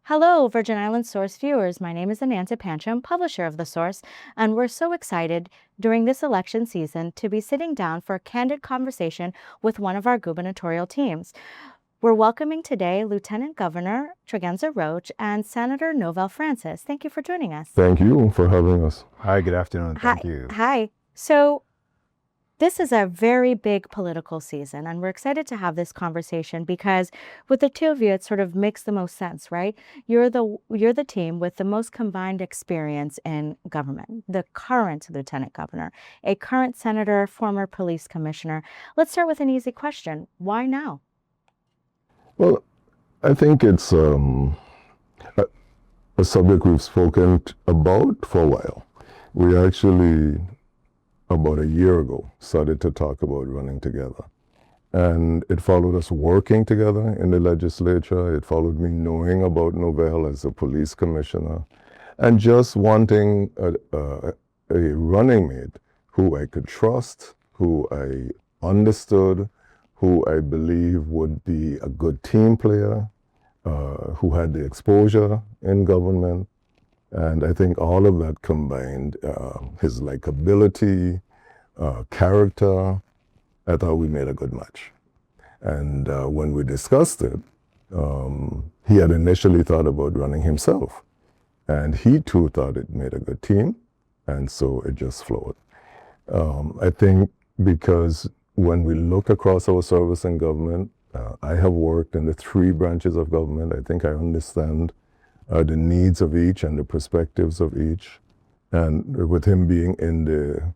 Hello, Virgin Islands Source viewers. My name is Ananta Pancham, publisher of The Source, and we're so excited during this election season to be sitting down for a candid conversation with one of our gubernatorial teams. We're welcoming today Lieutenant Governor Tregenza Roach and Senator Novelle Francis. Thank you for joining us. Thank you for having us. Hi, good afternoon. Thank you. Hi. So, this is a very big political season, and we're excited to have this conversation because with the two of you, it sort of makes the most sense, right? You're the team with the most combined experience in government, the current lieutenant governor, a current senator, former police commissioner. Let's start with an easy question. Why now? Well, I think it's a subject we've spoken about for a while. We actually, about a year ago, started to talk about running together. And it followed us working together in the legislature. It followed me knowing about Novelle as a police commissioner and just wanting a running mate who I could trust, who I understood, who I believe would be a good team player, who had the exposure in government. And I think all of that combined, his likability, character, I thought we made a good match. And when we discussed it, he had initially thought about running himself. And he too thought it made a good team. And so it just flowed. I think because when we look across our service in government, I have worked in the three branches of government. I think I understand the needs of each and the perspectives of each. And with him being in the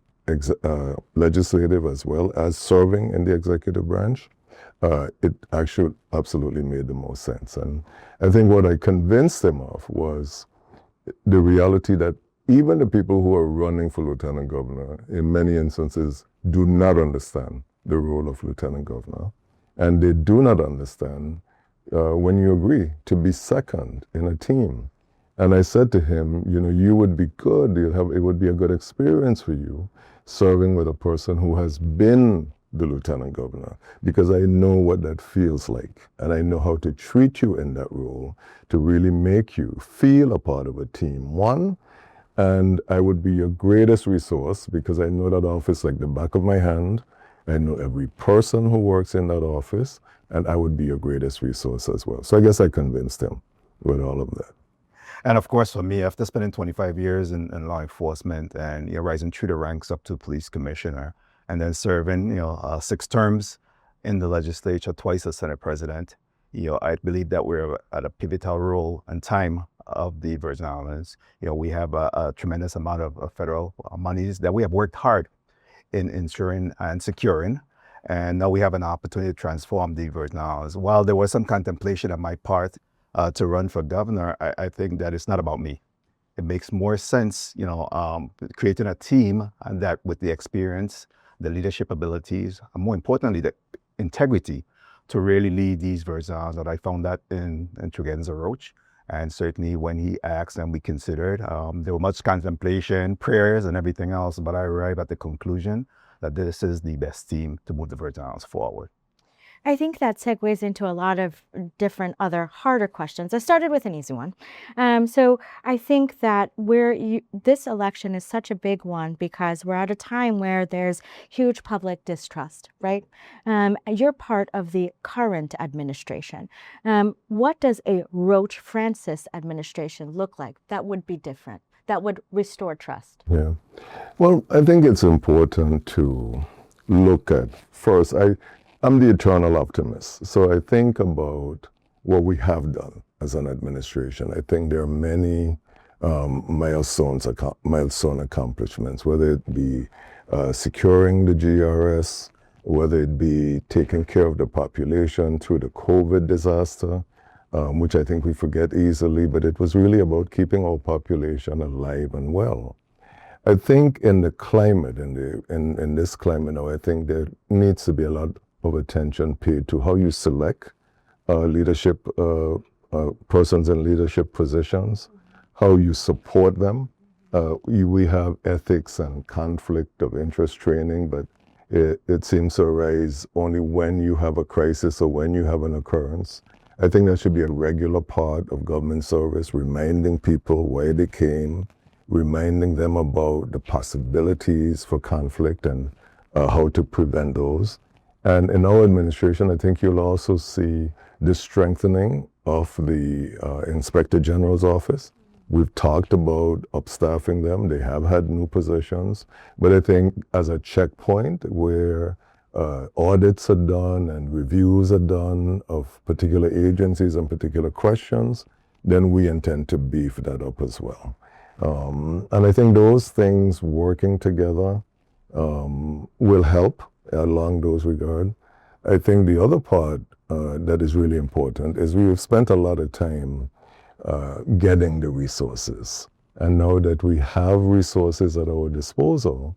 legislative as well as serving in the executive branch, it actually absolutely made the most sense. And I think what I convinced him of was the reality that even the people who are running for lieutenant governor, in many instances, do not understand the role of lieutenant governor. And they do not understand when you agree to be second in a team. And I said to him, you would be good, it would be a good experience for you serving with a person who has been the lieutenant governor, because I know what that feels like. And I know how to treat you in that role to really make you feel a part of a team. One, and I would be your greatest resource because I know that office like the back of my hand. I know every person who works in that office, and I would be your greatest resource as well. So I guess I convinced him with all of that. And of course, for me, after spending 25 years in law enforcement and rising through the ranks up to police commissioner, and then serving 6 terms in the legislature, twice as Senate president, I believe that we're at a pivotal role and time of the Virgin Islands. We have a tremendous amount of federal monies that we have worked hard in ensuring and securing. And now we have an opportunity to transform the Virgin Islands. While there was some contemplation on my part to run for governor, I think that it's not about me. It makes more sense, creating a team and that with the experience, the leadership abilities, and more importantly, the integrity to really lead these Virgin Islands. And I found that in Tregenza Roach. And certainly when he asked and we considered, there was much contemplation, prayers and everything else, but I arrived at the conclusion that this is the best team to move the Virgin Islands forward. I think that segues into a lot of different other harder questions. I started with an easy one. So I think that this election is such a big one because we're at a time where there's huge public distrust, right? You're part of the current administration. What does a Roach Francis administration look like that would be different, that would restore trust? Yeah. Well, I think it's important to look at first, I'm the eternal optimist. So I think about what we have done as an administration. I think there are many milestone accomplishments, whether it be securing the GRS, whether it be taking care of the population through the COVID disaster, which I think we forget easily, but it was really about keeping our population alive and well. I think in the climate, in this climate now, I think there needs to be a lot of attention paid to how you select leadership persons in leadership positions, how you support them. We have ethics and conflict of interest training, but it seems to arise only when you have a crisis or when you have an occurrence. I think that should be a regular part of government service, reminding people why they came, reminding them about the possibilities for conflict and how to prevent those. And in our administration, I think you'll also see the strengthening of the Inspector General's office. We've talked about upstaffing them. They have had new positions. But I think as a checkpoint where audits are done and reviews are done of particular agencies and particular questions, then we intend to beef that up as well. And I think those things working together will help along those regards. I think the other part that is really important is we've spent a lot of time getting the resources. And now that we have resources at our disposal,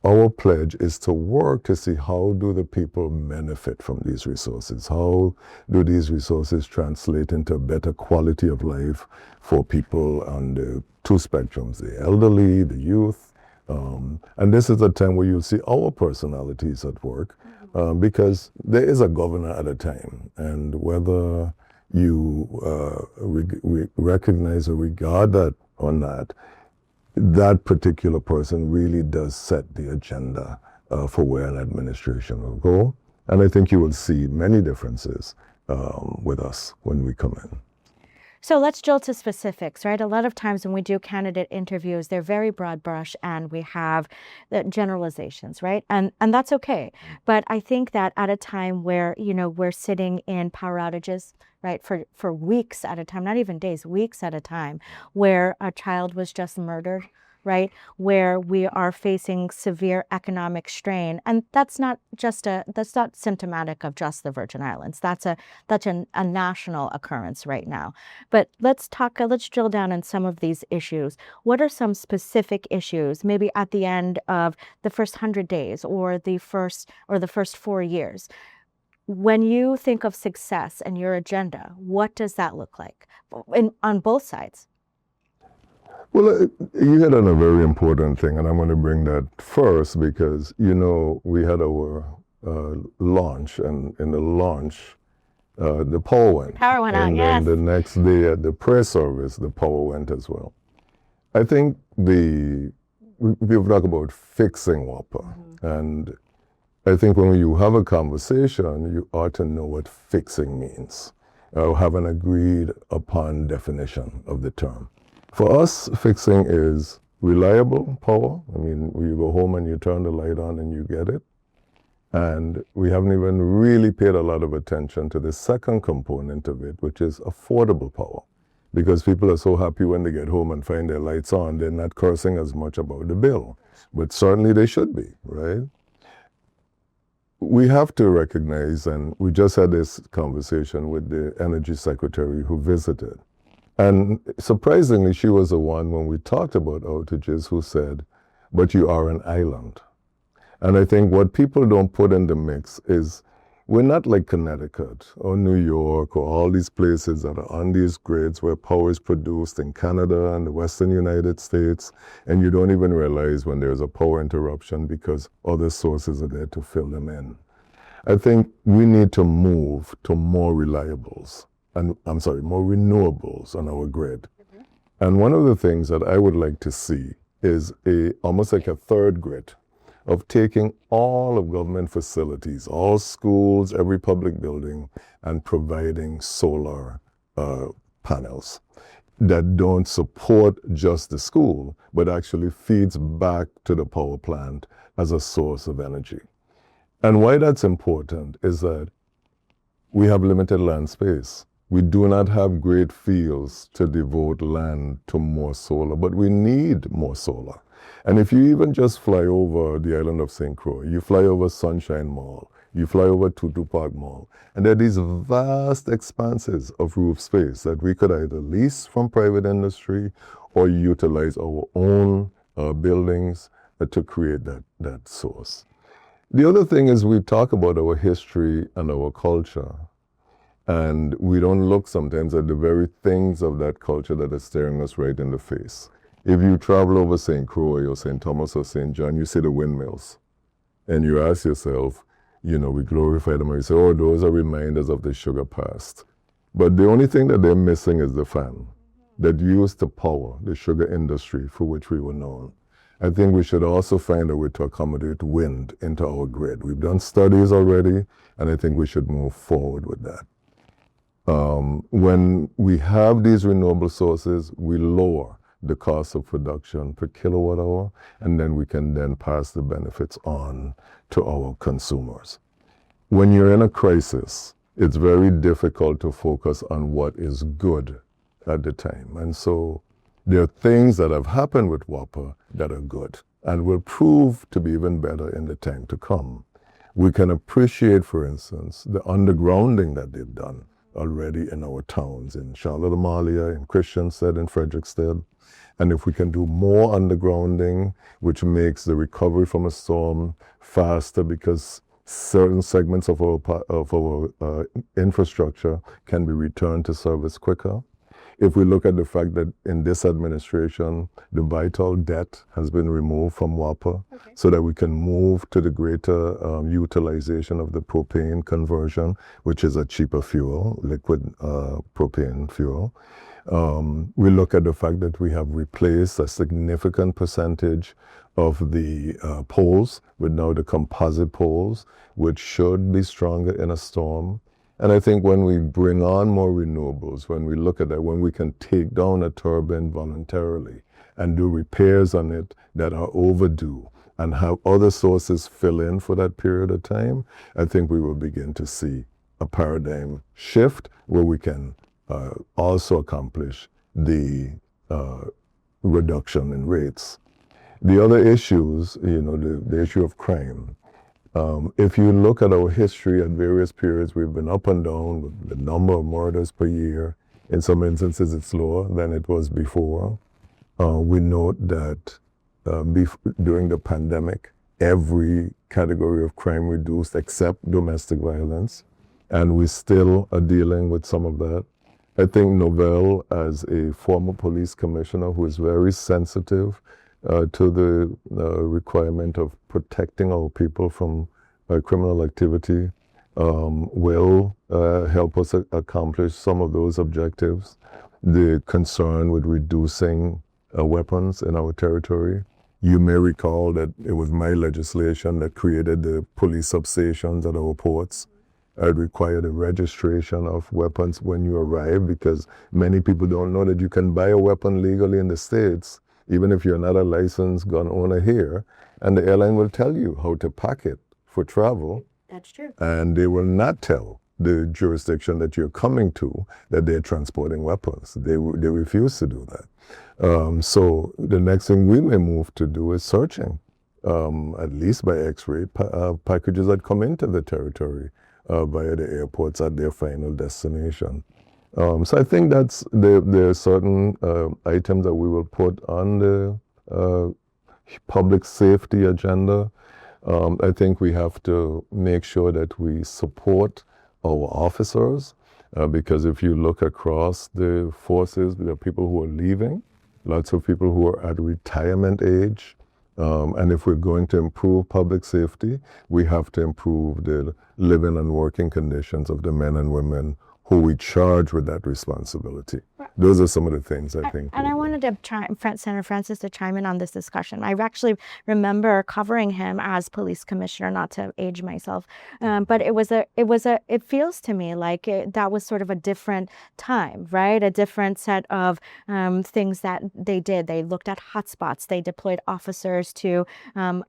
our pledge is to work to see how do the people benefit from these resources? How do these resources translate into a better quality of life for people on the two spectrums, the elderly, the youth? And this is a time where you'll see our personalities at work because there is a governor at a time. And whether you recognize or regard that or not, that particular person really does set the agenda for where an administration will go. And I think you will see many differences with us when we come in. So let's drill to specifics, right? A lot of times when we do candidate interviews, they're very broad brush and we have the generalizations, right? And that's okay. But I think that at a time where, we're sitting in power outages, right, for weeks at a time, not even days, weeks at a time, where a child was just murdered, right, where we are facing severe economic strain. And that's not symptomatic of just the Virgin Islands. That's a national occurrence right now. But let's drill down on some of these issues. What are some specific issues, maybe at the end of the first 100 days or the first 4 years? When you think of success and your agenda, what does that look like on both sides? Well, you hit on a very important thing, and I'm going to bring that first because, we had our launch, and in the launch, the power went. Power went out, and yes. And then the next day at the prayer service, the power went as well. I think people talk about fixing WAPA, and I think when you have a conversation, you ought to know what fixing means, or have an agreed upon definition of the term. For us, fixing is reliable power. I mean, you go home and you turn the light on and you get it. And we haven't even really paid a lot of attention to the second component of it, which is affordable power. Because people are so happy when they get home and find their lights on, they're not cursing as much about the bill. But certainly they should be, right? We have to recognize, and we just had this conversation with the Energy Secretary who visited. And surprisingly, she was the one, when we talked about outages, who said, but you are an island. And I think what people don't put in the mix is we're not like Connecticut or New York or all these places that are on these grids where power is produced in Canada and the Western United States, and you don't even realize when there's a power interruption because other sources are there to fill them in. I think we need to move to more renewables on our grid. And one of the things that I would like to see is almost like a third grid of taking all of government facilities, all schools, every public building, and providing solar panels that don't support just the school, but actually feeds back to the power plant as a source of energy. And why that's important is that we have limited land space. We do not have great fields to devote land to more solar, but we need more solar. And if you even just fly over the island of St. Croix, you fly over Sunshine Mall, you fly over Tutu Park Mall, and there are these vast expanses of roof space that we could either lease from private industry or utilize our own buildings to create that source. The other thing is we talk about our history and our culture, and we don't look sometimes at the very things of that culture that are staring us right in the face. If you travel over St. Croix or St. Thomas or St. John, you see the windmills. And you ask yourself, we glorify them, and you say, oh, those are reminders of the sugar past. But the only thing that they're missing is the fan that used to power the sugar industry for which we were known. I think we should also find a way to accommodate wind into our grid. We've done studies already, and I think we should move forward with that. When we have these renewable sources, we lower the cost of production per kilowatt hour, and then we can then pass the benefits on to our consumers. When you're in a crisis, it's very difficult to focus on what is good at the time. And so there are things that have happened with WAPA that are good and will prove to be even better in the time to come. We can appreciate, for instance, the undergrounding that they've done already in our towns, in Charlotte Amalia, in Christiansted, in Frederickstead. And if we can do more undergrounding, which makes the recovery from a storm faster because certain segments of our infrastructure can be returned to service quicker. If we look at the fact that in this administration, the vital debt has been removed from WAPA, so that we can move to the greater utilization of the propane conversion, which is a cheaper fuel, liquid propane fuel. We look at the fact that we have replaced a significant percentage of the poles with now the composite poles, which should be stronger in a storm. And I think when we bring on more renewables, when we look at that, when we can take down a turbine voluntarily and do repairs on it that are overdue and have other sources fill in for that period of time, I think we will begin to see a paradigm shift where we can also accomplish the reduction in rates. The other issues, the issue of crime. If you look at our history at various periods, we've been up and down with the number of murders per year. In some instances, it's lower than it was before. We note that during the pandemic, every category of crime reduced except domestic violence, and we still are dealing with some of that. I think Novelle, as a former police commissioner who is very sensitive to the requirement of protecting our people from criminal activity, will help us accomplish some of those objectives. The concern with reducing weapons in our territory. You may recall that it was my legislation that created the police substations at our ports. It required a registration of weapons when you arrive, because many people don't know that you can buy a weapon legally in the States, even if you're not a licensed gun owner here, and the airline will tell you how to pack it for travel. That's true. And they will not tell the jurisdiction that you're coming to that they're transporting weapons. They refuse to do that. So the next thing we may move to do is searching, at least by X-ray, packages that come into the territory via the airports at their final destination. So I think that's there are certain items that we will put on the public safety agenda. I think we have to make sure that we support our officers, because if you look across the forces, there are people who are leaving, lots of people who are at retirement age. And if we're going to improve public safety, we have to improve the living and working conditions of the men and women who we charge with that responsibility. Right. Those are some of the things I think. And I wanted to try, Senator Francis, to chime in on this discussion. I actually remember covering him as police commissioner, not to age myself, but it feels to me like that was sort of a different time, right? A different set of things that they did. They looked at hotspots. They deployed officers to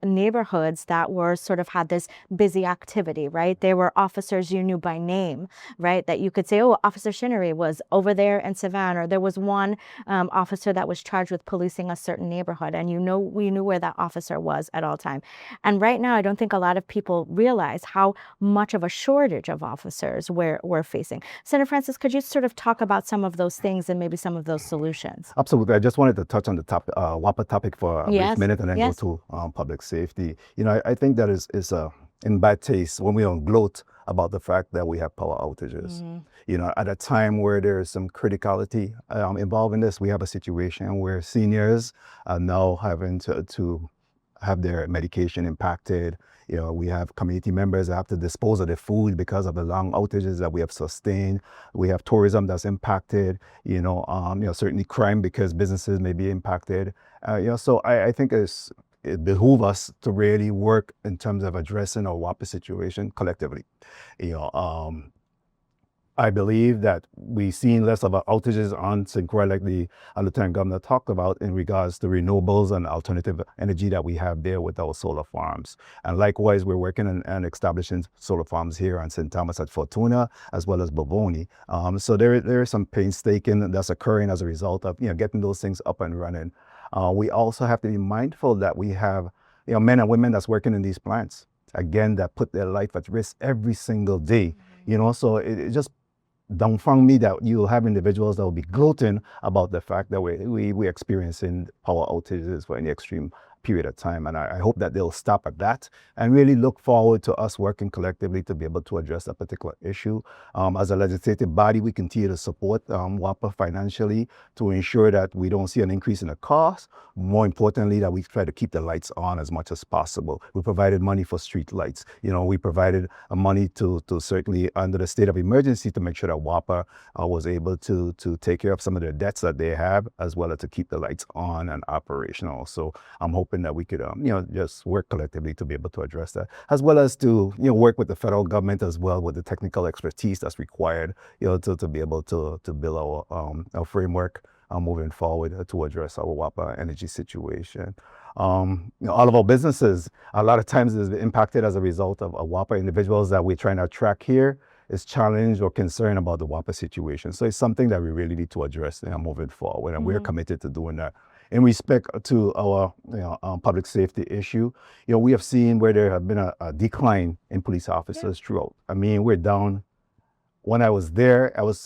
neighborhoods that were sort of had this busy activity, right? They were officers you knew by name, right? That you could say, oh, Officer Shinnery was over there in Savannah, or there was one officer that was charged with policing a certain neighborhood, and we knew where that officer was at all time. And right now, I don't think a lot of people realize how much of a shortage of officers we're facing. Senator Francis, could you sort of talk about some of those things and maybe some of those solutions? Absolutely. I just wanted to touch on the WAPA topic for a brief minute and then go to public safety. I think that is in bad taste when we don't gloat about the fact that we have power outages. At a time where there is some criticality involved in this, we have a situation where seniors are now having to have their medication impacted. We have community members that have to dispose of their food because of the long outages that we have sustained. We have tourism that's impacted. Certainly crime because businesses may be impacted. So I think it behooves us to really work in terms of addressing our WAPA situation collectively. I believe that we've seen less of outages on St. Croix, like the Lieutenant Governor talked about, in regards to renewables and alternative energy that we have there with our solar farms. And likewise, we're working on establishing solar farms here on St. Thomas at Fortuna, as well as Bovoni. So there is some painstaking that's occurring as a result of getting those things up and running. We also have to be mindful that we have men and women that's working in these plants, again, that put their life at risk every single day. So it just dumbfound me that you'll have individuals that will be gloating about the fact that we're experiencing power outages for any extreme period of time. And I hope that they'll stop at that and really look forward to us working collectively to be able to address that particular issue. As a legislative body, we continue to support WAPA financially to ensure that we don't see an increase in the cost. More importantly, that we try to keep the lights on as much as possible. We provided money for street lights. We provided money to certainly under the state of emergency to make sure that WAPA was able to take care of some of their debts that they have, as well as to keep the lights on and operational. So I'm hoping that we could, just work collectively to be able to address that, as well as to, work with the federal government as well with the technical expertise that's required, to be able to build our framework moving forward to address our WAPA energy situation. All of our businesses, a lot of times, is impacted as a result of WAPA. Individuals that we're trying to attract here is challenged or concerned about the WAPA situation. So it's something that we really need to address moving forward, and we're committed to doing that. In respect to our public safety issue, we have seen where there have been a decline in police officers throughout. I mean, we're down. When I was there, I was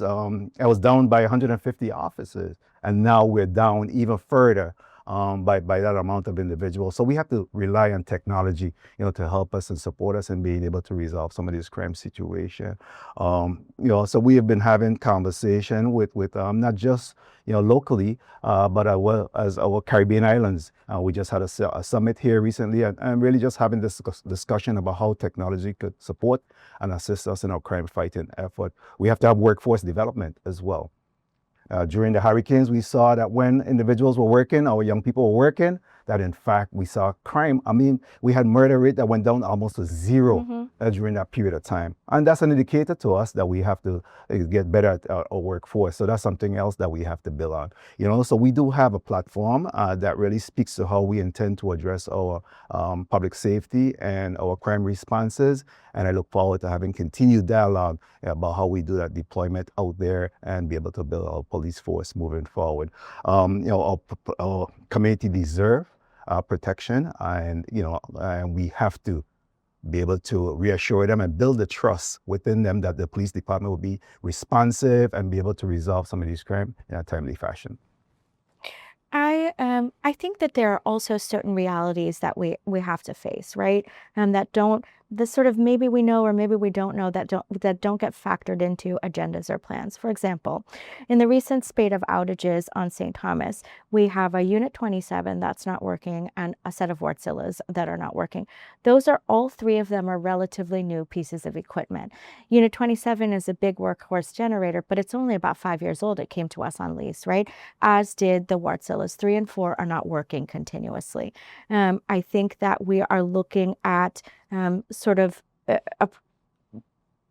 down by 150 officers, and now we're down even further by that amount of individuals. So we have to rely on technology, to help us and support us in being able to resolve some of these crime situations. So we have been having conversation with not just locally, but as well as our Caribbean islands. We just had a summit here recently, and really just having this discussion about how technology could support and assist us in our crime fighting effort. We have to have workforce development as well. During the hurricanes, we saw that when individuals were working, our young people were working, that in fact we saw crime. I mean, we had murder rate that went down almost to zero during that period of time. And that's an indicator to us that we have to get better at our workforce. So that's something else that we have to build on. So we do have a platform that really speaks to how we intend to address our public safety and our crime responses. And I look forward to having continued dialogue about how we do that deployment out there and be able to build our police force moving forward. Our community deserve protection, and and we have to be able to reassure them and build the trust within them that the police department will be responsive and be able to resolve some of these crimes in a timely fashion. I think that there are also certain realities that we have to face, right? And that don't, the sort of maybe we know or maybe we don't know, that don't get factored into agendas or plans. For example, in the recent spate of outages on St. Thomas, we have a Unit 27 that's not working and a set of Wartzillas that are not working. Those are, all three of them are relatively new pieces of equipment. Unit 27 is a big workhorse generator, but it's only about 5 years old. It came to us on lease, right? As did the Wartzillas. 3 and 4 are not working continuously. I think that we are looking at sort of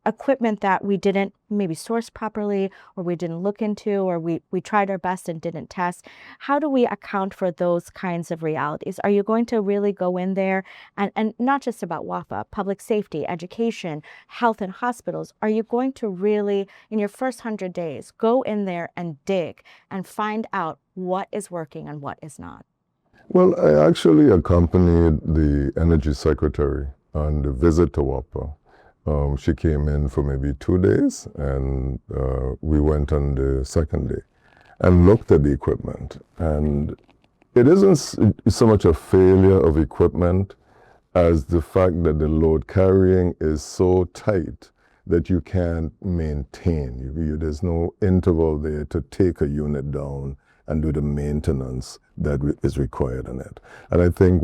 equipment that we didn't maybe source properly, or we didn't look into, or we tried our best and didn't test. How do we account for those kinds of realities? Are you going to really go in there and not just about WAPA, public safety, education, health and hospitals? Are you going to really, in your first 100 days, go in there and dig and find out what is working and what is not? Well, I actually accompanied the Energy Secretary on the visit to WAPA. She came in for maybe 2 days, and we went on the second day and looked at the equipment. And it isn't so much a failure of equipment as the fact that the load carrying is so tight that you can't maintain. There's no interval there to take a unit down and do the maintenance that is required in it. And I think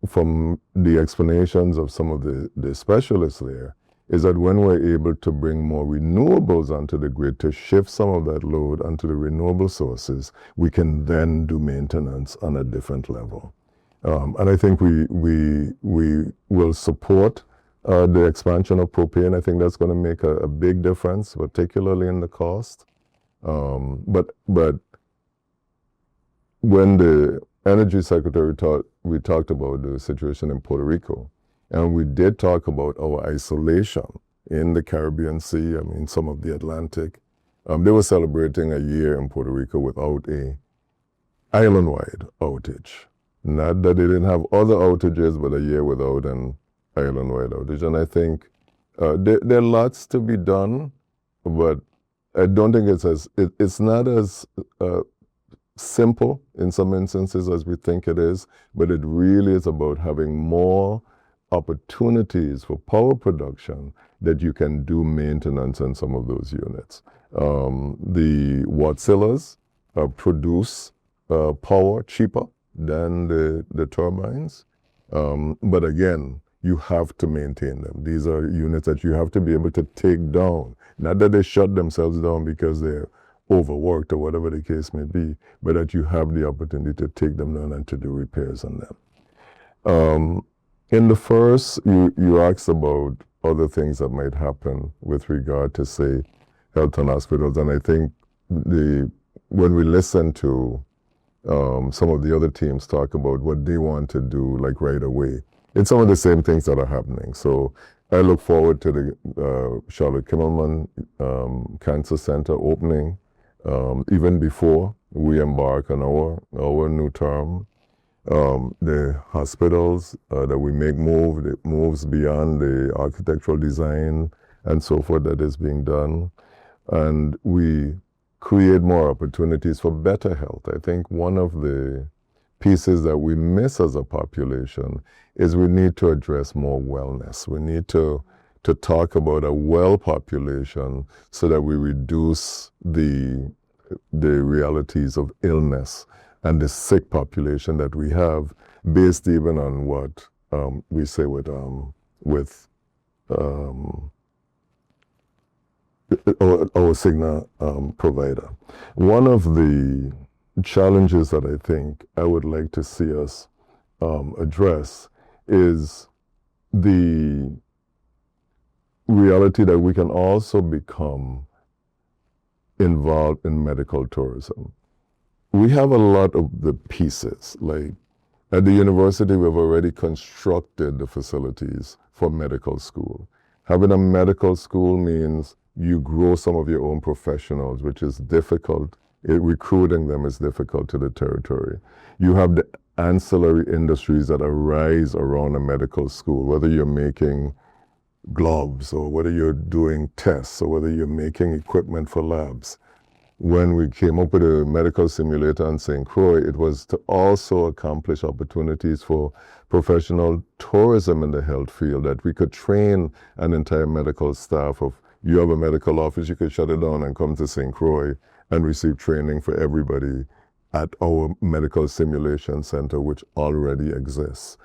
from the explanations of some of the specialists there, is that when we're able to bring more renewables onto the grid to shift some of that load onto the renewable sources, we can then do maintenance on a different level. And I think we will support the expansion of propane. I think that's going to make a big difference, particularly in the cost. But when the Energy Secretary we talked about the situation in Puerto Rico, and we did talk about our isolation in the Caribbean Sea, I mean, some of the Atlantic. They were celebrating a year in Puerto Rico without a island-wide outage. Not that they didn't have other outages, but a year without an island-wide outage. And I think there are lots to be done, but I don't think it's not as simple in some instances as we think it is, but it really is about having more opportunities for power production that you can do maintenance on some of those units. The Watsillas produce power cheaper than the turbines, but again, you have to maintain them. These are units that you have to be able to take down. Not that they shut themselves down because they're overworked or whatever the case may be, but that you have the opportunity to take them down and to do repairs on them. In the first, you asked about other things that might happen with regard to, say, health and hospitals, and I think when we listen to some of the other teams talk about what they want to do, like right away, it's some of the same things that are happening. So I look forward to the Charlotte Kimmelman Cancer Center opening even before we embark on our new term. The hospitals that we make moves beyond the architectural design and so forth that is being done. And we create more opportunities for better health. I think one of the pieces that we miss as a population is we need to address more wellness. We need to talk about a well population so that we reduce the realities of illness and the sick population that we have, based even on what we say with our Cigna provider. One of the challenges that I think I would like to see us address is the reality that we can also become involved in medical tourism. We have a lot of the pieces, like at the university we've already constructed the facilities for medical school. Having a medical school means you grow some of your own professionals, which is difficult. Recruiting them is difficult to the territory. You have the ancillary industries that arise around a medical school, whether you're making gloves or whether you're doing tests or whether you're making equipment for labs. When we came up with a medical simulator in St. Croix, it was to also accomplish opportunities for professional tourism in the health field, that we could train an entire medical staff of, you have a medical office, you could shut it down and come to St. Croix and receive training for everybody at our medical simulation center, which already exists.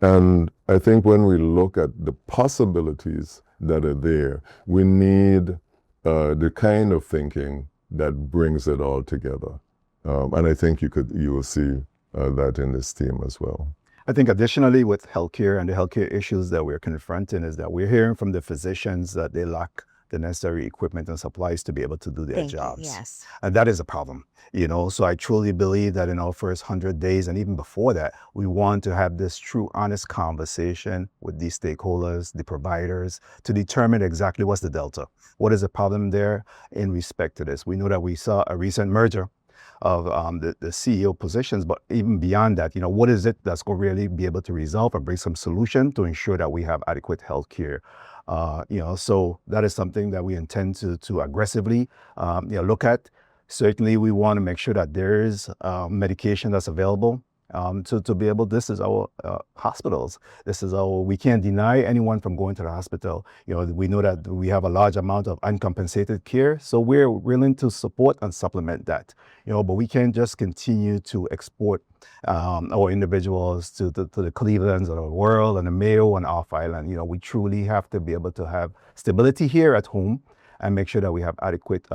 And I think when we look at the possibilities that are there, we need the kind of thinking that brings it all together. And I think you will see that in this team as well. I think additionally with healthcare and the healthcare issues that we're confronting is that we're hearing from the physicians that they lack the necessary equipment and supplies to be able to do their jobs. Yes. And that is a problem, so I truly believe that in our first 100 days and even before that, we want to have this true, honest conversation with these stakeholders, the providers, to determine exactly what's the delta. What is the problem there in respect to this? We know that we saw a recent merger of the CEO positions, but even beyond that, what is it that's going to really be able to resolve and bring some solution to ensure that we have adequate health care? So that is something that we intend to aggressively look at. Certainly, we want to make sure that there is medication that's available to be able, this is our hospitals. This is we can't deny anyone from going to the hospital. We know that we have a large amount of uncompensated care, so we're willing to support and supplement that. But we can't just continue to export our individuals to the Clevelands of the world and the Mayo and off island. We truly have to be able to have stability here at home and make sure that we have adequate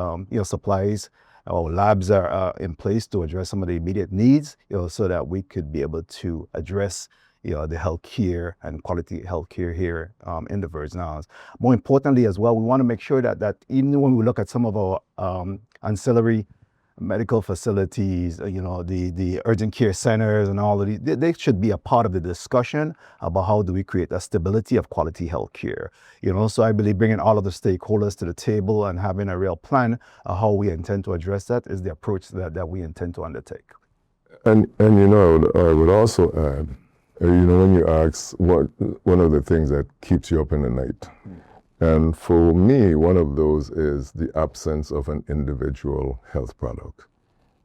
supplies. Our labs are in place to address some of the immediate needs, so that we could be able to address the health care and quality health care here in the Virgin Islands. More importantly as well, we want to make sure that even when we look at some of our ancillary medical facilities, the urgent care centers and all of these, they should be a part of the discussion about how do we create a stability of quality health care. So I believe bringing all of the stakeholders to the table and having a real plan of how we intend to address that is the approach that we intend to undertake. And I would also add, when you ask one of the things that keeps you up in the night, and for me, one of those is the absence of an individual health product.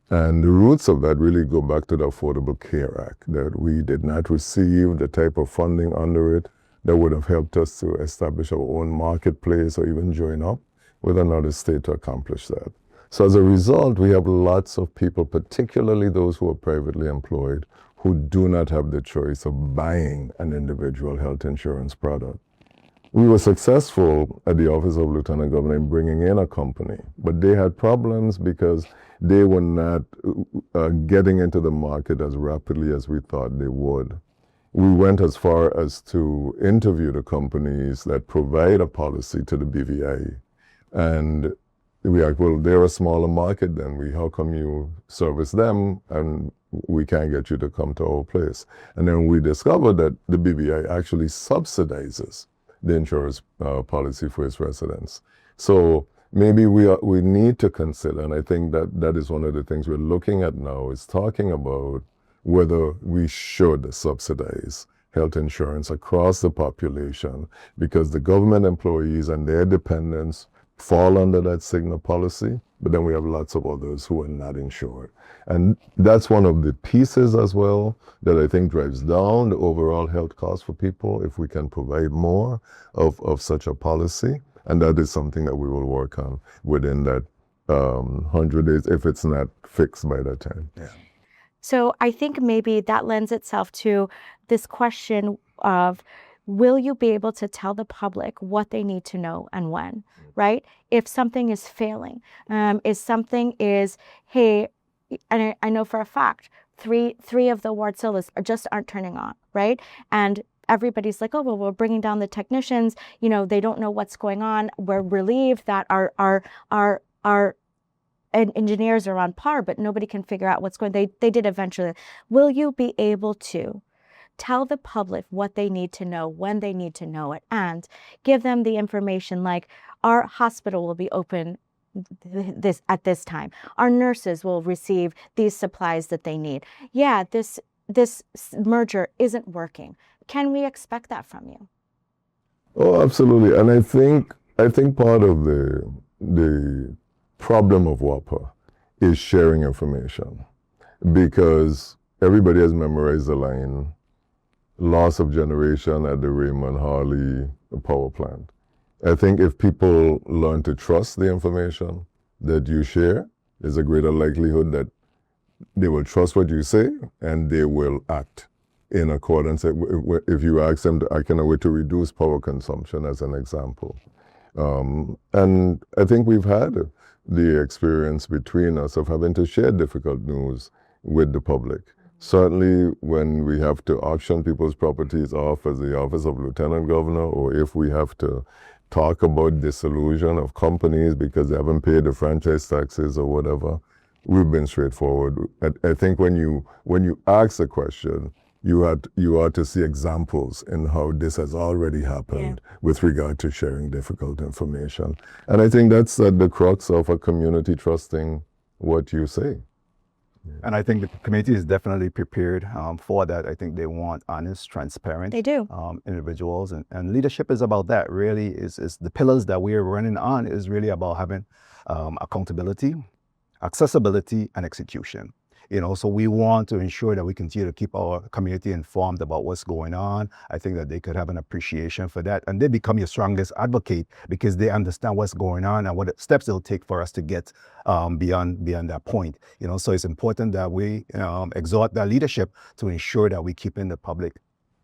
And the roots of that really go back to the Affordable Care Act, that we did not receive the type of funding under it that would have helped us to establish our own marketplace or even join up with another state to accomplish that. So as a result, we have lots of people, particularly those who are privately employed, who do not have the choice of buying an individual health insurance product. We were successful at the Office of Lieutenant Governor in bringing in a company, but they had problems because they were not getting into the market as rapidly as we thought they would. We went as far as to interview the companies that provide a policy to the BVI. And we asked, well, they're a smaller market than how come you service them and we can't get you to come to our place? And then we discovered that the BVI actually subsidizes the insurance policy for its residents. So maybe we need to consider, and I think that is one of the things we're looking at now, is talking about whether we should subsidize health insurance across the population, because the government employees and their dependents fall under that Cigna policy, but then we have lots of others who are not insured. And that's one of the pieces as well that I think drives down the overall health cost for people if we can provide more of such a policy. And that is something that we will work on within that 100 days, if it's not fixed by that time. Yeah. So I think maybe that lends itself to this question of, will you be able to tell the public what they need to know and when, right? If something is failing, hey, and I know for a fact, three of the ward cylinders just aren't turning on, right? And everybody's like, oh, well, we're bringing down the technicians. They don't know what's going on. We're relieved that our engineers are on par, but nobody can figure out what's going on. They did eventually. Will you be able to tell the public what they need to know, when they need to know it, and give them the information like, our hospital will be open at this time. Our nurses will receive these supplies that they need. Yeah, this merger isn't working. Can we expect that from you? Oh, absolutely. And I think part of the problem of WAPA is sharing information, because everybody has memorized the line, loss of generation at the Raymond Harley power plant. I think if people learn to trust the information that you share, there's a greater likelihood that they will trust what you say and they will act in accordance. If you ask them, I can wait to reduce power consumption as an example. And I think we've had the experience between us of having to share difficult news with the public. Certainly when we have to auction people's properties off as the Office of Lieutenant Governor, or if we have to talk about dissolution of companies because they haven't paid the franchise taxes or whatever, we've been straightforward. I think when you ask the question, you ought to see examples in how this has already happened with regard to sharing difficult information. And I think that's at the crux of a community trusting what you say. And I think the community is definitely prepared for that. I think they want honest, transparent individuals. And leadership is about that, really. Is the pillars that we're running on is really about having accountability, accessibility, and execution. So we want to ensure that we continue to keep our community informed about what's going on. I think that they could have an appreciation for that, and they become your strongest advocate because they understand what's going on and what steps it'll take for us to get beyond that point. So it's important that we exhort that leadership to ensure that we keeping the public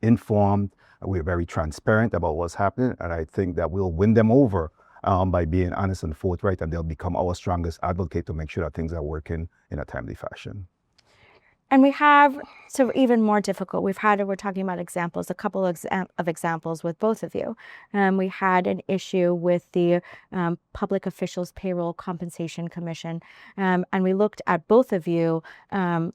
informed. We're very transparent about what's happening, and I think that we'll win them over by being honest and forthright, and they'll become our strongest advocate to make sure that things are working in a timely fashion. And we have, so even more difficult, we're talking about examples, a couple of examples with both of you. We had an issue with the Public Officials Payroll Compensation Commission, and we looked at both of you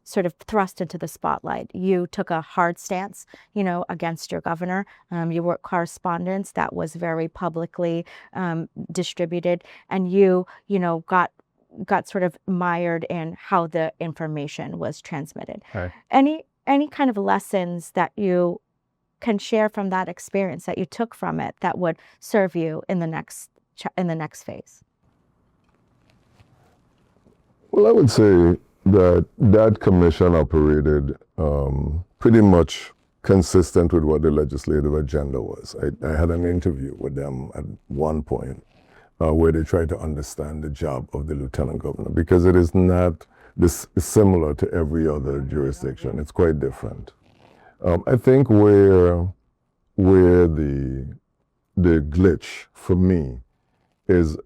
sort of thrust into the spotlight. You took a hard stance, against your governor. You wrote correspondence that was very publicly distributed, and you got sort of mired in how the information was transmitted. Right. Any kind of lessons that you can share from that experience that you took from it that would serve you in the next phase? Well, I would say that commission operated pretty much consistent with what the legislative agenda was. I had an interview with them at one point where they try to understand the job of the lieutenant governor, because it is not similar to every other jurisdiction. It's quite different. I think where the glitch for me is,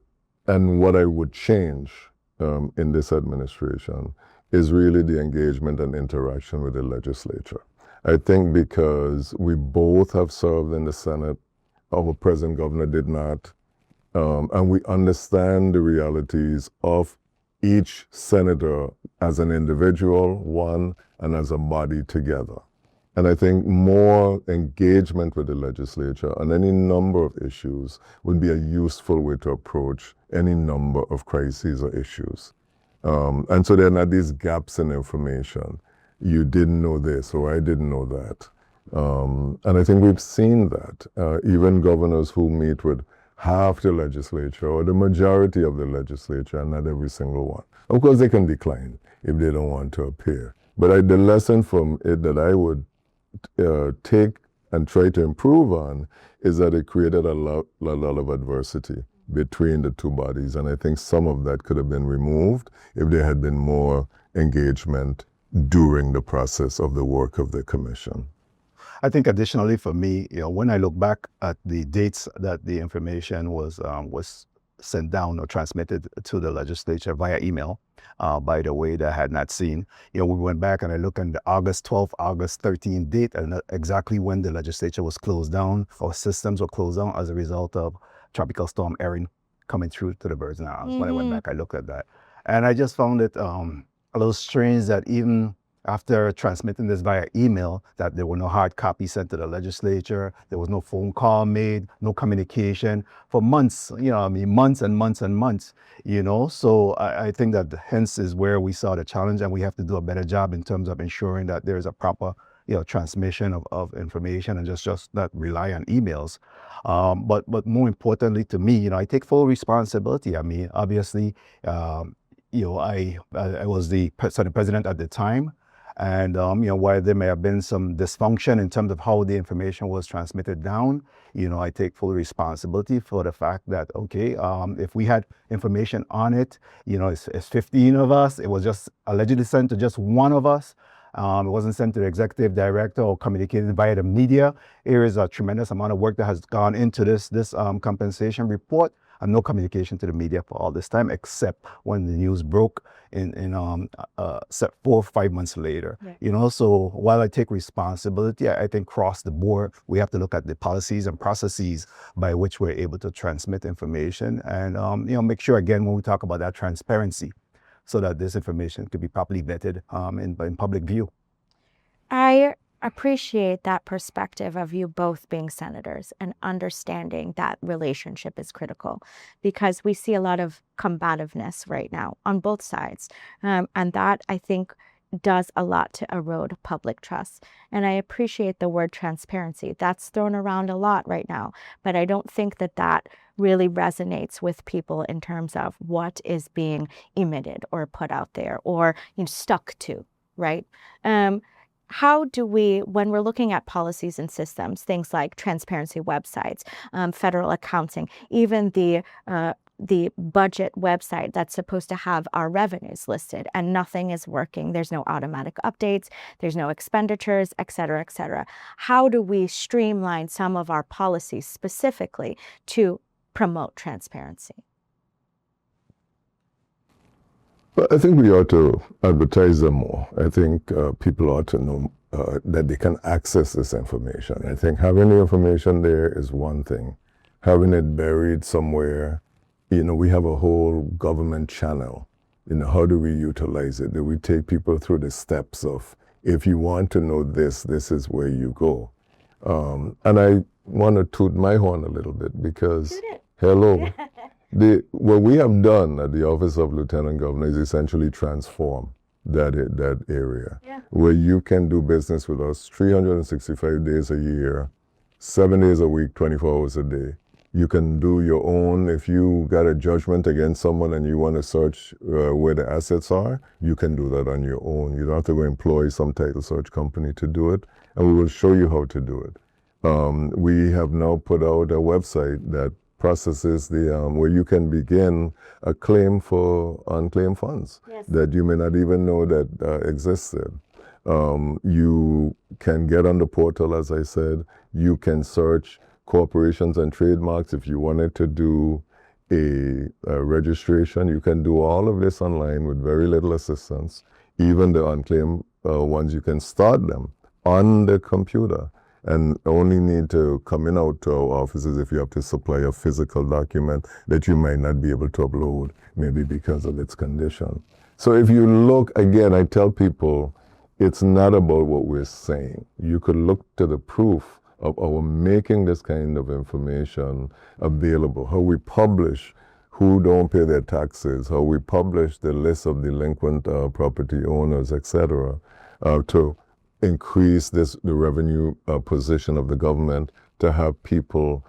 and what I would change in this administration, is really the engagement and interaction with the legislature. I think because we both have served in the Senate, our present governor did not, and we understand the realities of each senator as an individual, one, and as a body together. And I think more engagement with the legislature on any number of issues would be a useful way to approach any number of crises or issues. And so there are not these gaps in information. You didn't know this, or I didn't know that. And I think we've seen that. Even governors who meet with half the legislature or the majority of the legislature, and not every single one. Of course, they can decline if they don't want to appear. But the lesson from it that I would take and try to improve on is that it created a lot of adversity between the two bodies. And I think some of that could have been removed if there had been more engagement during the process of the work of the commission. I think additionally for me, when I look back at the dates that the information was sent down or transmitted to the legislature via email, by the way, that I had not seen, we went back and I looked at the August 12th, August 13th date, and exactly when the legislature was closed down, or systems were closed down as a result of Tropical Storm Erin coming through to the Virgin Islands. When I went back, I looked at that. And I just found it a little strange that even after transmitting this via email, that there were no hard copies sent to the legislature, there was no phone call made, no communication for months, months and months and months, So I think that hence is where we saw the challenge, and we have to do a better job in terms of ensuring that there is a proper, transmission of information, and just not rely on emails. But more importantly to me, I take full responsibility. I mean, obviously, I was the Senate president at the time. And, while there may have been some dysfunction in terms of how the information was transmitted down, I take full responsibility for the fact that, okay, if we had information on it, it's 15 of us, it was just allegedly sent to just one of us. It wasn't sent to the executive director or communicated via the media. There is a tremendous amount of work that has gone into this compensation report, and no communication to the media for all this time, except when the news broke in 4 or 5 months later. Right. So while I take responsibility, I think across the board, we have to look at the policies and processes by which we're able to transmit information, and make sure, again, when we talk about that transparency, so that this information could be properly vetted in public view. I appreciate that perspective of you both being senators and understanding that relationship is critical, because we see a lot of combativeness right now on both sides. And that, I think, does a lot to erode public trust. And I appreciate the word transparency. That's thrown around a lot right now, but I don't think that that really resonates with people in terms of what is being emitted or put out there or stuck to, right? How do we, when we're looking at policies and systems, things like transparency websites, federal accounting, even the budget website that's supposed to have our revenues listed, and nothing is working. There's no automatic updates, there's no expenditures, et cetera, et cetera. How do we streamline some of our policies specifically to promote transparency? But I think we ought to advertise them more. I think people ought to know that they can access this information. I think having the information there is one thing. Having it buried somewhere, we have a whole government channel. How do we utilize it? Do we take people through the steps of, if you want to know this, this is where you go? And I want to toot my horn a little bit because, hello. What we have done at the Office of Lieutenant Governor is essentially transform that area, where you can do business with us 365 days a year, 7 days a week, 24 hours a day. You can do your own. If you got a judgment against someone and you want to search where the assets are, you can do that on your own. You don't have to go employ some title search company to do it, and we will show you how to do it. We have now put out a website that processes where you can begin a claim for unclaimed funds that you may not even know that existed. You can get on the portal, as I said. You can search corporations and trademarks. If you wanted to do a registration, you can do all of this online with very little assistance. Even the unclaimed ones, you can start them on the computer and only need to come in out to our offices if you have to supply a physical document that you might not be able to upload, maybe because of its condition. So if you look, again, I tell people, it's not about what we're saying. You could look to the proof of our making this kind of information available, how we publish who don't pay their taxes, how we publish the list of delinquent property owners, etc., to increase the revenue position of the government, to have people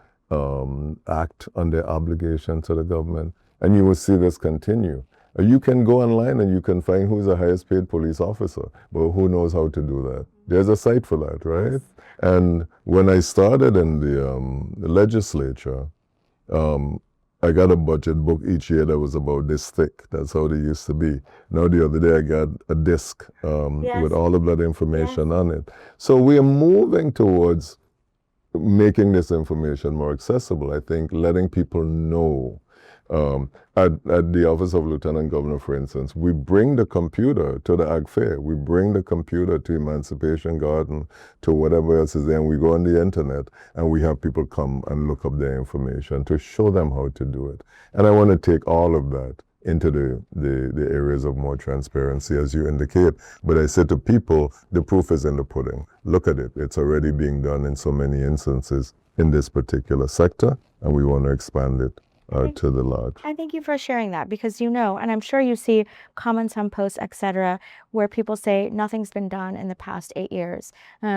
act on their obligation to the government. And you will see this continue. You can go online and you can find who's the highest paid police officer, but who knows how to do that? There's a site for that, right? And when I started in the legislature, I got a budget book each year that was about this thick. That's how they used to be. Now the other day I got a disc with all of that information on it. So we are moving towards making this information more accessible. I think letting people know. At the Office of Lieutenant Governor, for instance, we bring the computer to the Ag Fair. We bring the computer to Emancipation Garden, to whatever else is there, and we go on the internet and we have people come and look up their information to show them how to do it. And I want to take all of that into the areas of more transparency, as you indicate. But I say to people, the proof is in the pudding. Look at it. It's already being done in so many instances in this particular sector, and we want to expand it to the large. I thank you for sharing that, because and I'm sure you see comments on posts, etc., where people say nothing's been done in the past 8 years.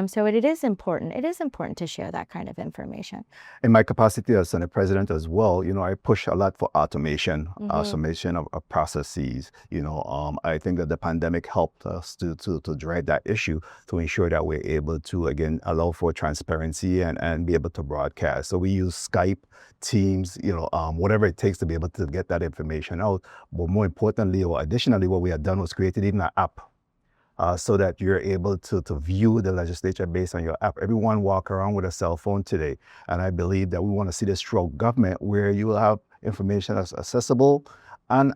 So it is important. It is important to share that kind of information. In my capacity as Senate President as well, I push a lot for automation, automation of processes. I think that the pandemic helped us to drive that issue, to ensure that we're able to, again, allow for transparency and be able to broadcast. So we use Skype, Teams, whatever it takes to be able to get that information out. But more importantly, or additionally, what we had done was created even an app so that you're able to view the legislature based on your app. Everyone walk around with a cell phone today. And I believe that we want to see this throughout government, where you will have information that's accessible and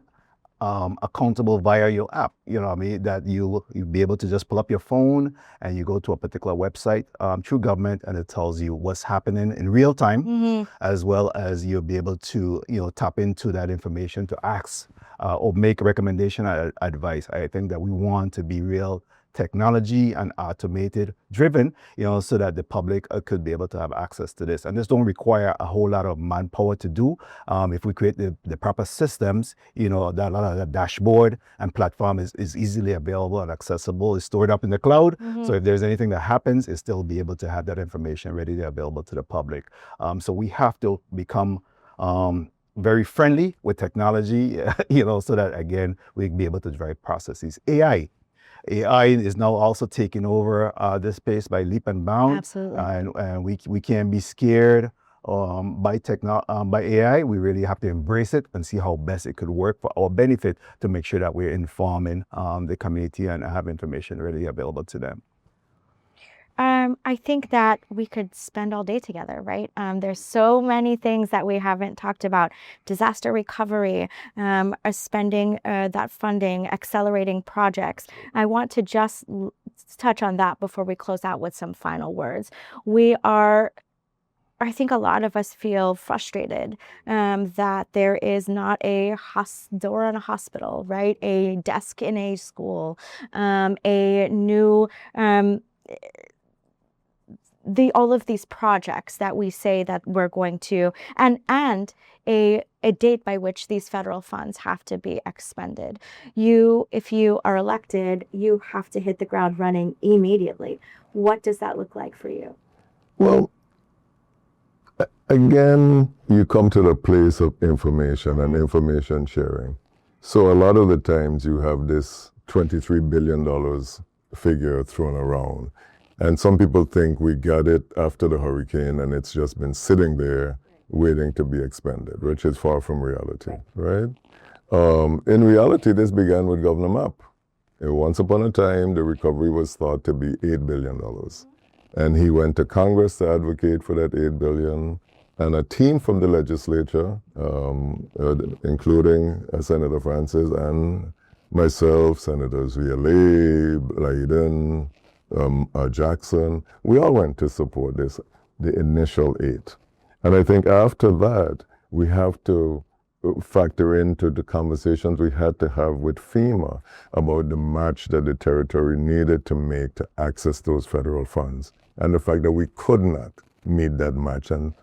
accountable via your app. That you'll be able to just pull up your phone and you go to a particular website through government, and it tells you what's happening in real time, as well as you'll be able to tap into that information to ask or make recommendation or advice. I think that we want to be real technology and automated driven, so that the public could be able to have access to this. And this don't require a whole lot of manpower to do. If we create the proper systems, that dashboard and platform is easily available and accessible. It's stored up in the cloud. So if there's anything that happens, it's still be able to have that information readily available to the public. So we have to become very friendly with technology, so that, again, we can be able to drive processes. AI is now also taking over this space by leap and bound. Absolutely. And we can't be scared by AI. We really have to embrace it and see how best it could work for our benefit to make sure that we're informing the community and have information readily available to them. I think that we could spend all day together, right? There's so many things that we haven't talked about. Disaster recovery, spending that funding, accelerating projects. I want to just touch on that before we close out with some final words. I think a lot of us feel frustrated that there is not a door in a hospital, right? A desk in a school, a new... all of these projects that we say that we're going to, and a date by which these federal funds have to be expended. If you are elected, you have to hit the ground running immediately. What does that look like for you? Well, again, you come to the place of information and information sharing. So a lot of the times you have this $23 billion figure thrown around. And some people think we got it after the hurricane and it's just been sitting there waiting to be expended, which is far from reality, right? In reality, this began with Governor Mapp. Once upon a time, the recovery was thought to be $8 billion. And he went to Congress to advocate for that $8 billion. And a team from the legislature, including Senator Francis and myself, Senators Violet, Blyden, Jackson, we all went to support the initial 8. And I think after that, we have to factor into the conversations we had to have with FEMA about the match that the territory needed to make to access those federal funds, and the fact that we could not meet that match, and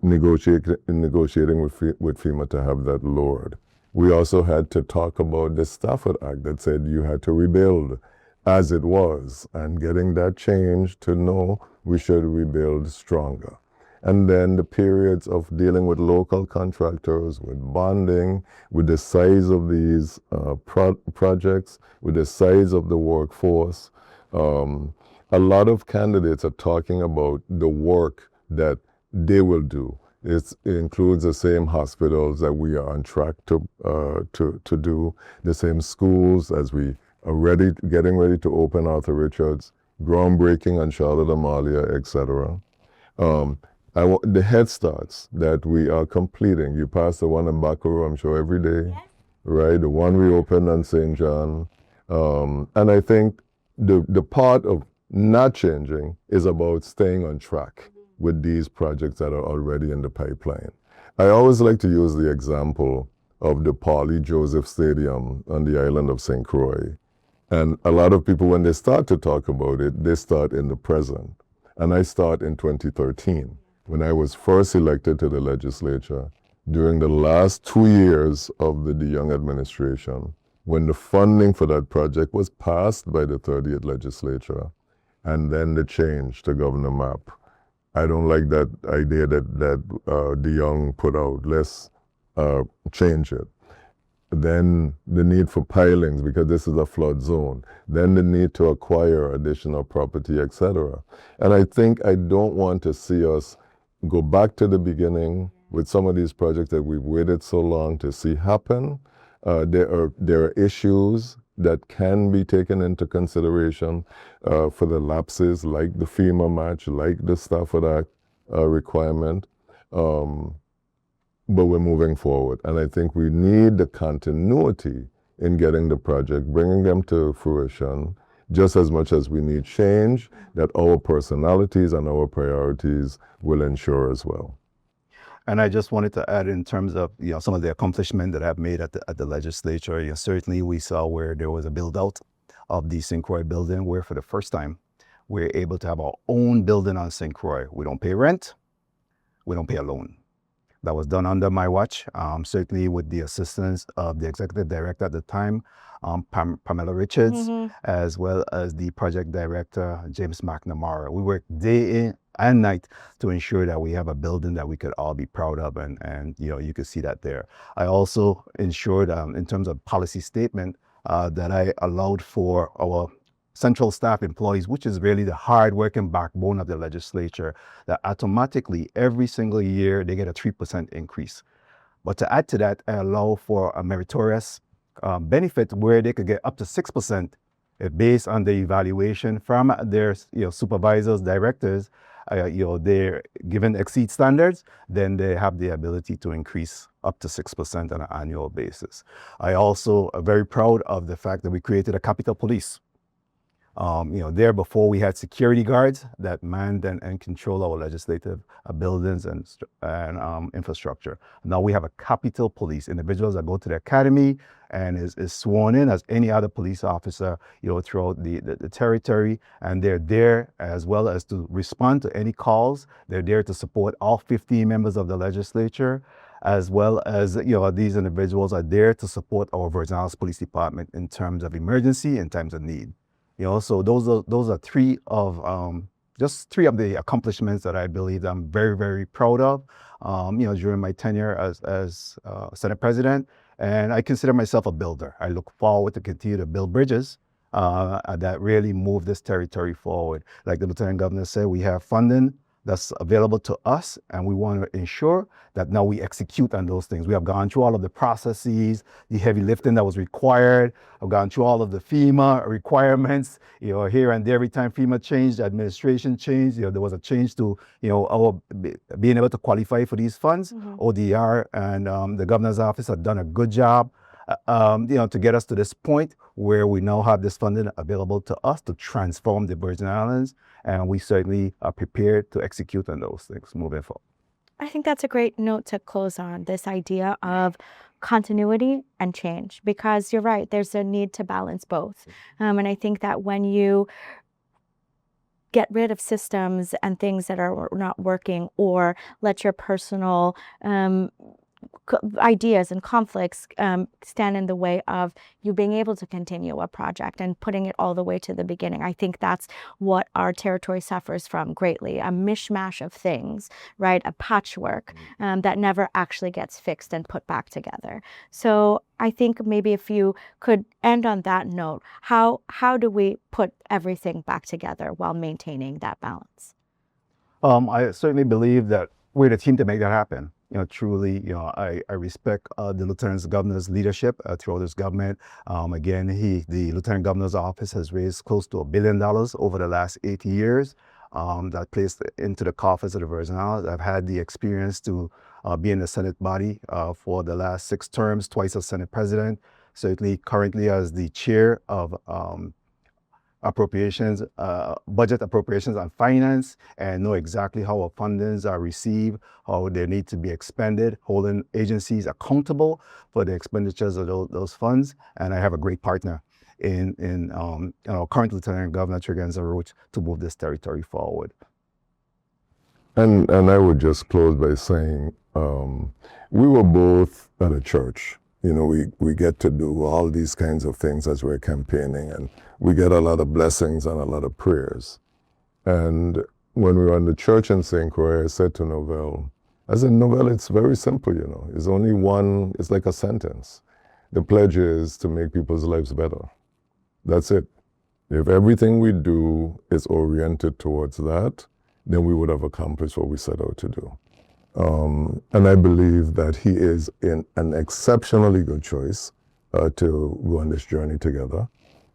negotiating with FEMA to have that lowered. We also had to talk about the Stafford Act that said you had to rebuild as it was, and getting that changed to know we should rebuild stronger. And then the periods of dealing with local contractors, with bonding, with the size of these projects, with the size of the workforce. A lot of candidates are talking about the work that they will do. It includes the same hospitals that we are on track to do, the same schools as we are getting ready to open Arthur Richards, groundbreaking on Charlotte Amalia, etc. The Head Starts that we are completing. You pass the one in Bakuru, I'm sure, every day, yes. Right? The one we opened on St. John. And I think the part of not changing is about staying on track with these projects that are already in the pipeline. I always like to use the example of the Paulie Joseph Stadium on the island of St. Croix. And a lot of people, when they start to talk about it, they start in the present. And I start in 2013, when I was first elected to the legislature, during the last 2 years of the DeYoung administration, when the funding for that project was passed by the 30th legislature, and then the change to Governor Mapp. I don't like that idea that DeYoung put out. Let's change it. Then the need for pilings, because this is a flood zone. Then the need to acquire additional property, etc. And I think I don't want to see us go back to the beginning with some of these projects that we've waited so long to see happen. There are issues that can be taken into consideration for the lapses, like the FEMA match, like the Stafford Act requirement. But we're moving forward. And I think we need the continuity in getting the project, bringing them to fruition, just as much as we need change that our personalities and our priorities will ensure as well. And I just wanted to add, in terms of some of the accomplishment that I've made at the legislature, certainly we saw where there was a build out of the St. Croix building, where for the first time, we're able to have our own building on St. Croix. We don't pay rent, we don't pay a loan. That was done under my watch, certainly with the assistance of the executive director at the time, Pamela Richards, as well as the project director, James McNamara. We worked day in and night to ensure that we have a building that we could all be proud of, and you could see that there. I also ensured, in terms of policy statement, that I allowed for our central staff employees, which is really the hard-working backbone of the legislature, that automatically every single year they get a 3% increase. But to add to that, I allow for a meritorious benefit where they could get up to 6% based on the evaluation from their supervisors, directors. They're given exceed standards, then they have the ability to increase up to 6% on an annual basis. I also am very proud of the fact that we created a Capitol Police. There before we had security guards that manned and control our legislative buildings and infrastructure. Now we have a Capitol Police, individuals that go to the academy and is sworn in as any other police officer, throughout the territory, and they're there as well as to respond to any calls. They're there to support all 15 members of the legislature, as well as these individuals are there to support our Virgin Islands Police Department in terms of emergency, in times of need. So those are just three of the accomplishments that I believe I'm very, very proud of, during my tenure as Senate President. And I consider myself a builder. I look forward to continue to build bridges that really move this territory forward. Like the Lieutenant Governor said, we have funding that's available to us, and we want to ensure that now we execute on those things. We have gone through all of the processes, the heavy lifting that was required. I've gone through all of the FEMA requirements, here and there. Every time FEMA changed, administration changed, there was a change to, our being able to qualify for these funds. ODR and the governor's office have done a good job, to get us to this point where we now have this funding available to us to transform the Virgin Islands, and we certainly are prepared to execute on those things moving forward. I think that's a great note to close on, this idea of continuity and change, because you're right, there's a need to balance both. And I think that when you get rid of systems and things that are not working, or let your personal ideas and conflicts stand in the way of you being able to continue a project and putting it all the way to the beginning. I think that's what our territory suffers from greatly, a mishmash of things, right? A patchwork that never actually gets fixed and put back together. So I think maybe if you could end on that note, how do we put everything back together while maintaining that balance? I certainly believe that we're the team to make that happen. Truly, I respect the Lieutenant Governor's leadership throughout this government. Again, the Lieutenant Governor's office has raised close to $1 billion over the last 8 years. That placed into the coffers of the Virgin Islands. I've had the experience to be in the Senate body for the last 6 terms, twice as Senate President, certainly currently as the chair of appropriations, budget appropriations and finance, and know exactly how our fundings are received, how they need to be expended, holding agencies accountable for the expenditures of those funds. And I have a great partner in our current Lieutenant Governor, Tregenza Roach, to move this territory forward. And I would just close by saying, we were both at a church. We get to do all these kinds of things as we're campaigning, and we get a lot of blessings and a lot of prayers. And when we were in the church in St. Croix, I said to Novelle, Novelle, it's very simple, It's only one, it's like a sentence. The pledge is to make people's lives better. That's it. If everything we do is oriented towards that, then we would have accomplished what we set out to do. And I believe that he is in an exceptionally good choice to go on this journey together.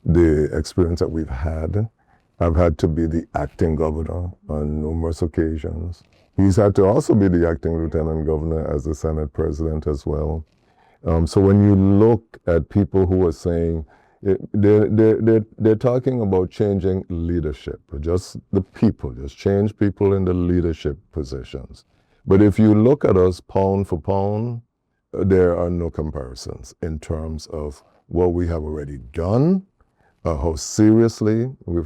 The experience that we've had, I've had to be the acting governor on numerous occasions. He's had to also be the acting lieutenant governor as the Senate president as well. So when you look at people who are saying, they're talking about changing leadership, just the people, just change people in the leadership positions. But if you look at us pound for pound, there are no comparisons in terms of what we have already done how seriously we're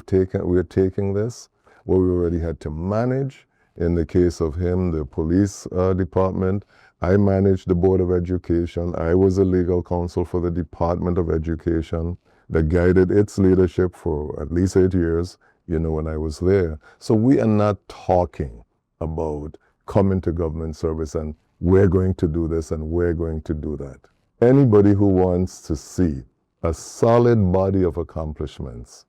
taking this, what we already had to manage. In the case of him, the police department, I managed the Board of Education. I was a legal counsel for the Department of Education that guided its leadership for at least 8 years, when I was there. So we are not talking about coming to government service and we're going to do this and we're going to do that. Anybody who wants to see a solid body of accomplishments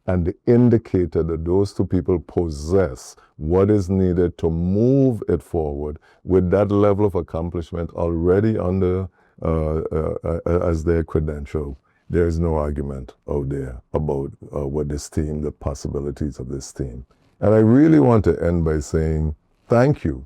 and the indicator that those two people possess what is needed to move it forward with that level of accomplishment already under as their credential, there is no argument out there about what this team, the possibilities of this team. And I really want to end by saying thank you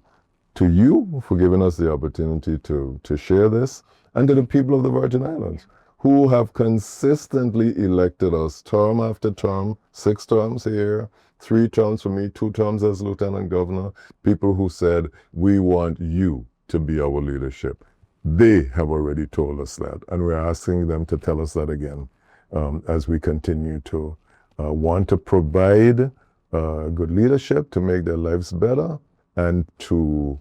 to you for giving us the opportunity to share this, and to the people of the Virgin Islands who have consistently elected us term after term, 6 terms here, 3 terms for me, 2 terms as Lieutenant Governor, people who said, we want you to be our leadership. They have already told us that, and we're asking them to tell us that again as we continue to want to provide good leadership to make their lives better and to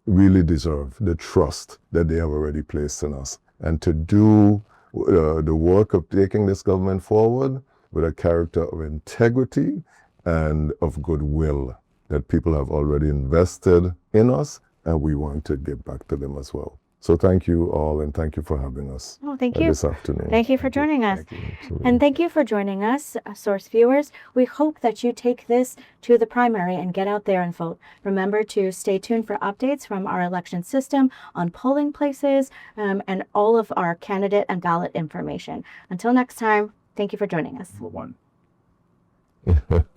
really deserve the trust that they have already placed in us, and to do the work of taking this government forward with a character of integrity and of goodwill that people have already invested in us, and we want to give back to them as well. So thank you all, and thank you for having us Thank you. this afternoon. Thank you for joining us. Absolutely. And thank you for joining us, Source viewers. We hope that you take this to the primary and get out there and vote. Remember to stay tuned for updates from our election system on polling places and all of our candidate and ballot information. Until next time, thank you for joining us. Number 1.